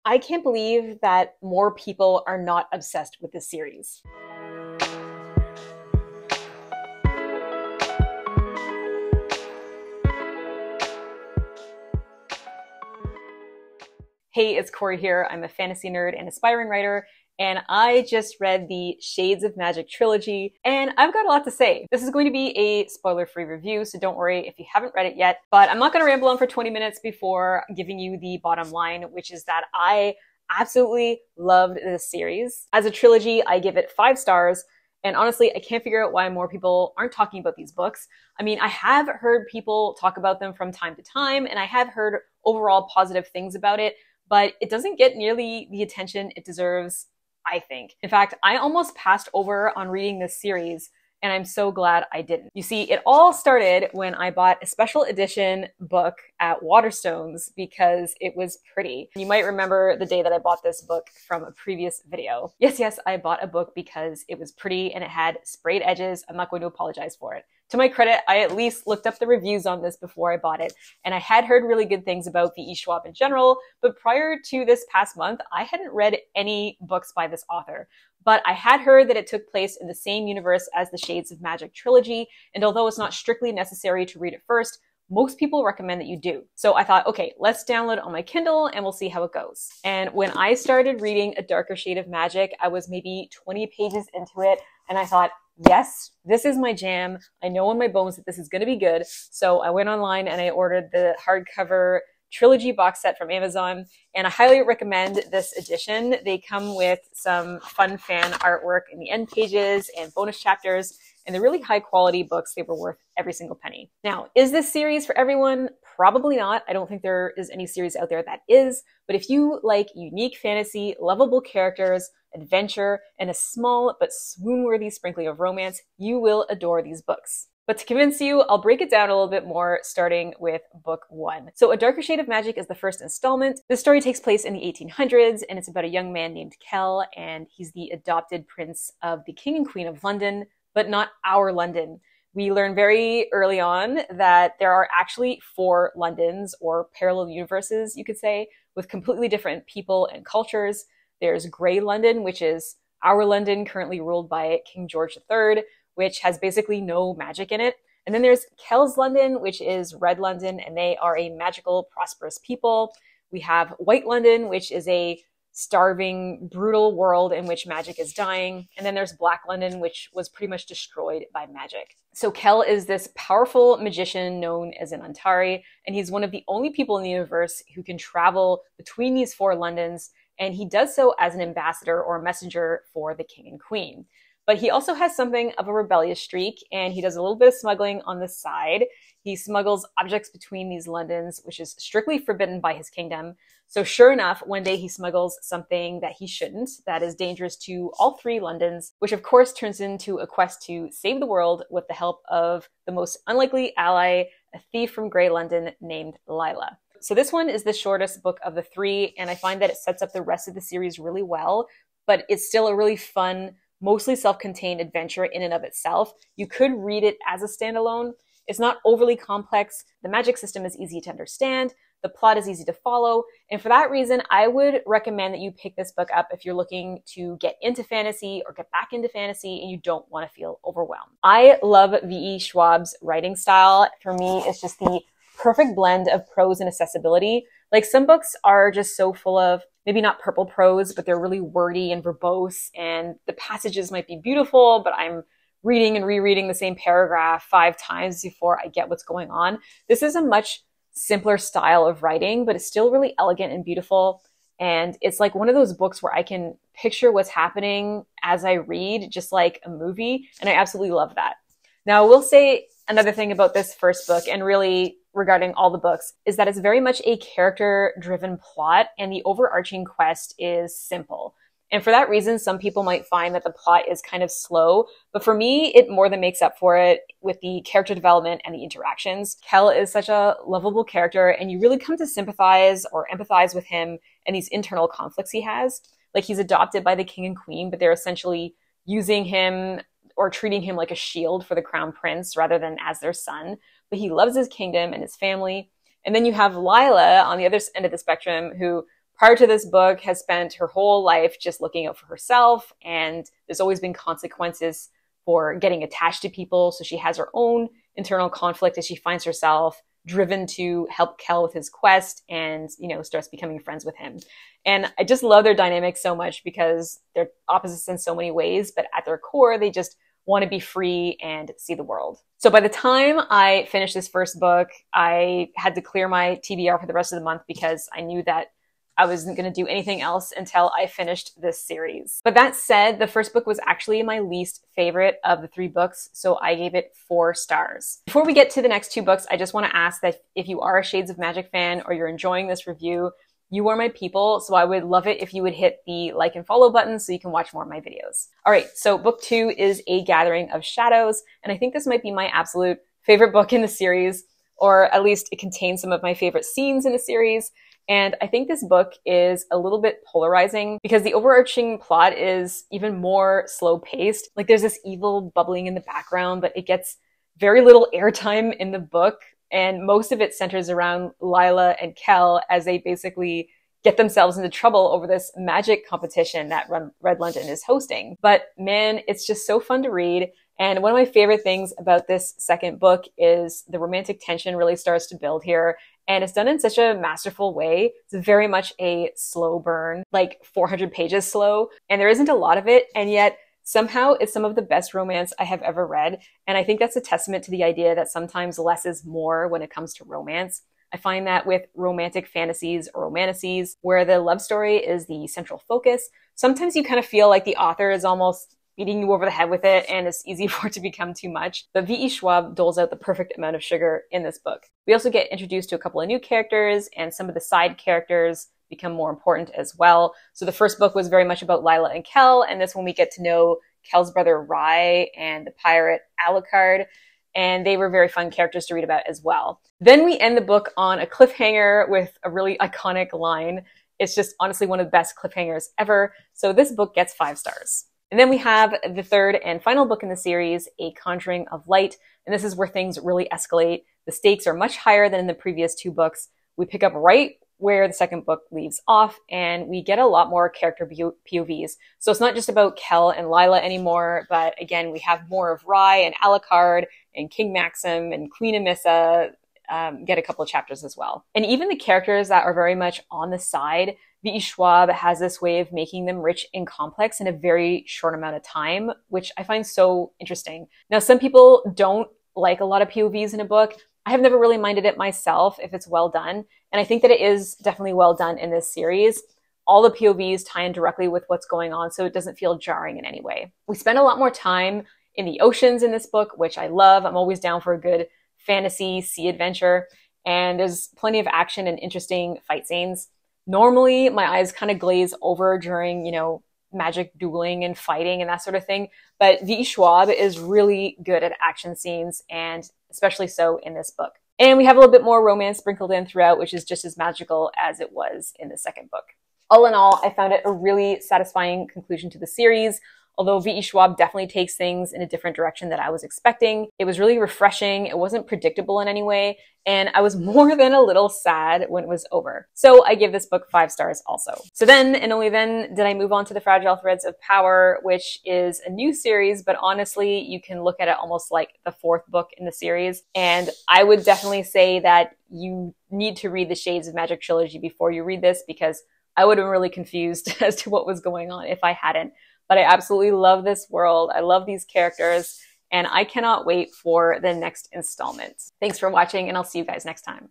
I can't believe that more people are not obsessed with this series. Hey, it's Corey here. I'm a fantasy nerd and aspiring writer, and I just read the Shades of Magic trilogy, and I've got a lot to say. This is going to be a spoiler-free review, so don't worry if you haven't read it yet, but I'm not going to ramble on for 20 minutes before giving you the bottom line, which is that I absolutely loved this series. As a trilogy, I give it 5 stars, and honestly, I can't figure out why more people aren't talking about these books. I mean, I have heard people talk about them from time to time, and I have heard overall positive things about it, but it doesn't get nearly the attention it deserves, I think. In fact, I almost passed over on reading this series, and I'm so glad I didn't. You see, it all started when I bought a special edition book at Waterstones because it was pretty. You might remember the day that I bought this book from a previous video. Yes, I bought a book because it was pretty and it had sprayed edges. I'm not going to apologize for it. To my credit, I at least looked up the reviews on this before I bought it, and I had heard really good things about V.E. Schwab in general, but prior to this past month, I hadn't read any books by this author. But I had heard that it took place in the same universe as the Shades of Magic trilogy, and although it's not strictly necessary to read it first, most people recommend that you do. So I thought, okay, let's download it on my Kindle and we'll see how it goes. And when I started reading A Darker Shade of Magic, I was maybe 20 pages into it, and I thought, yes, this is my jam. I know in my bones that this is going to be good. So I went online and I ordered the hardcover trilogy box set from Amazon, and I highly recommend this edition. They come with some fun fan artwork in the end pages and bonus chapters, and they're really high quality books. They were worth every single penny. Now, is this series for everyone? Probably not. I don't think there is any series out there that is, but if you like unique fantasy, lovable characters, adventure, and a small but swoon-worthy sprinkling of romance, you will adore these books. But to convince you, I'll break it down a little bit more, starting with book 1. So A Darker Shade of Magic is the first installment. This story takes place in the 1800s, and it's about a young man named Kell, and he's the adopted prince of the King and Queen of London, but not our London. We learn very early on that there are actually 4 Londons, or parallel universes, you could say, with completely different people and cultures. There's Grey London, which is our London, currently ruled by King George III, which has basically no magic in it. And then there's Kell's London, which is Red London, and they are a magical, prosperous people. We have White London, which is a starving, brutal world in which magic is dying. And then there's Black London, which was pretty much destroyed by magic. So Kell is this powerful magician known as an Antari, and he's one of the only people in the universe who can travel between these 4 Londons, and he does so as an ambassador or messenger for the king and queen. But he also has something of a rebellious streak, and he does a little bit of smuggling on the side. He smuggles objects between these Londons, which is strictly forbidden by his kingdom. So sure enough, one day he smuggles something that he shouldn't, that is dangerous to all 3 Londons, which of course turns into a quest to save the world with the help of the most unlikely ally, a thief from Grey London named Lila. So this one is the shortest book of the 3, and I find that it sets up the rest of the series really well, but it's still a really fun, mostly self-contained adventure in and of itself. You could read it as a standalone. It's not overly complex. The magic system is easy to understand. The plot is easy to follow. And for that reason, I would recommend that you pick this book up if you're looking to get into fantasy or get back into fantasy and you don't want to feel overwhelmed. I love V.E. Schwab's writing style. For me, it's just the perfect blend of prose and accessibility. Like, some books are just so full of, maybe not purple prose, but they're really wordy and verbose, and the passages might be beautiful, but I'm reading and rereading the same paragraph 5 times before I get what's going on. This is a much simpler style of writing, but it's still really elegant and beautiful. And it's like one of those books where I can picture what's happening as I read, just like a movie. And I absolutely love that. Now, I will say another thing about this first book, and really regarding all the books, is that it's very much a character-driven plot, and the overarching quest is simple. And for that reason, some people might find that the plot is kind of slow, but for me, it more than makes up for it with the character development and the interactions. Kell is such a lovable character, and you really come to sympathize or empathize with him and these internal conflicts he has. Like, he's adopted by the king and queen, but they're essentially using him or treating him like a shield for the crown prince rather than as their son. But he loves his kingdom and his family. And then you have Lila on the other end of the spectrum, who prior to this book, has spent her whole life just looking out for herself, and there's always been consequences for getting attached to people. So she has her own internal conflict as she finds herself driven to help Kel with his quest and, starts becoming friends with him. And I just love their dynamic so much because they're opposites in so many ways, but at their core, they just want to be free and see the world. So by the time I finished this first book, I had to clear my TBR for the rest of the month because I knew that I wasn't going to do anything else until I finished this series. But that said, the first book was actually my least favorite of the 3 books, so I gave it 4 stars. Before we get to the next 2 books, I just want to ask that if you are a Shades of Magic fan or you're enjoying this review, you are my people, so I would love it if you would hit the like and follow button so you can watch more of my videos. All right, so book 2 is A Gathering of Shadows, and I think this might be my absolute favorite book in the series, or at least it contains some of my favorite scenes in the series. And I think this book is a little bit polarizing because the overarching plot is even more slow paced. Like there's this evil bubbling in the background, but it gets very little airtime in the book. And most of it centers around Lila and Kel as they basically get themselves into trouble over this magic competition that Red London is hosting. But man, it's just so fun to read. And one of my favorite things about this second book is the romantic tension really starts to build here. And it's done in such a masterful way. It's very much a slow burn, like 400 pages slow. And there isn't a lot of it. And yet somehow it's some of the best romance I have ever read. And I think that's a testament to the idea that sometimes less is more when it comes to romance. I find that with romantic fantasies or romantices, where the love story is the central focus, sometimes you kind of feel like the author is almost beating you over the head with it, and it's easy for it to become too much. But V.E. Schwab doles out the perfect amount of sugar in this book. We also get introduced to a couple of new characters, and some of the side characters become more important as well. So the first book was very much about Lila and Kel, and this one we get to know Kel's brother Rye and the pirate Alucard, and they were very fun characters to read about as well. Then we end the book on a cliffhanger with a really iconic line. It's just honestly one of the best cliffhangers ever. So this book gets 5 stars. And then we have the third and final book in the series, A Conjuring of Light. And this is where things really escalate. The stakes are much higher than in the previous 2 books. We pick up right where the second book leaves off, and we get a lot more character POVs. So it's not just about Kel and Lila anymore, but again, we have more of Rye and Alucard and King Maxim and Queen Amissa get a couple of chapters as well. And even the characters that are very much on the side, V.E. Schwab has this way of making them rich and complex in a very short amount of time, which I find so interesting. Now, some people don't like a lot of POVs in a book. I have never really minded it myself if it's well done. And I think that it is definitely well done in this series. All the POVs tie in directly with what's going on, so it doesn't feel jarring in any way. We spend a lot more time in the oceans in this book, which I love. I'm always down for a good fantasy sea adventure. And there's plenty of action and interesting fight scenes. Normally, my eyes kind of glaze over during, magic dueling and fighting and that sort of thing. But V.E. Schwab is really good at action scenes, and especially so in this book. And we have a little bit more romance sprinkled in throughout, which is just as magical as it was in the second book. All in all, I found it a really satisfying conclusion to the series. Although V.E. Schwab definitely takes things in a different direction than I was expecting. It was really refreshing. It wasn't predictable in any way. And I was more than a little sad when it was over. So I give this book 5 stars also. So then, and only then, did I move on to The Fragile Threads of Power, which is a new series, but honestly, you can look at it almost like the 4th book in the series. And I would definitely say that you need to read the Shades of Magic trilogy before you read this, because I would have been really confused as to what was going on if I hadn't. But I absolutely love this world. I love these characters, and I cannot wait for the next installment. Thanks for watching, and I'll see you guys next time.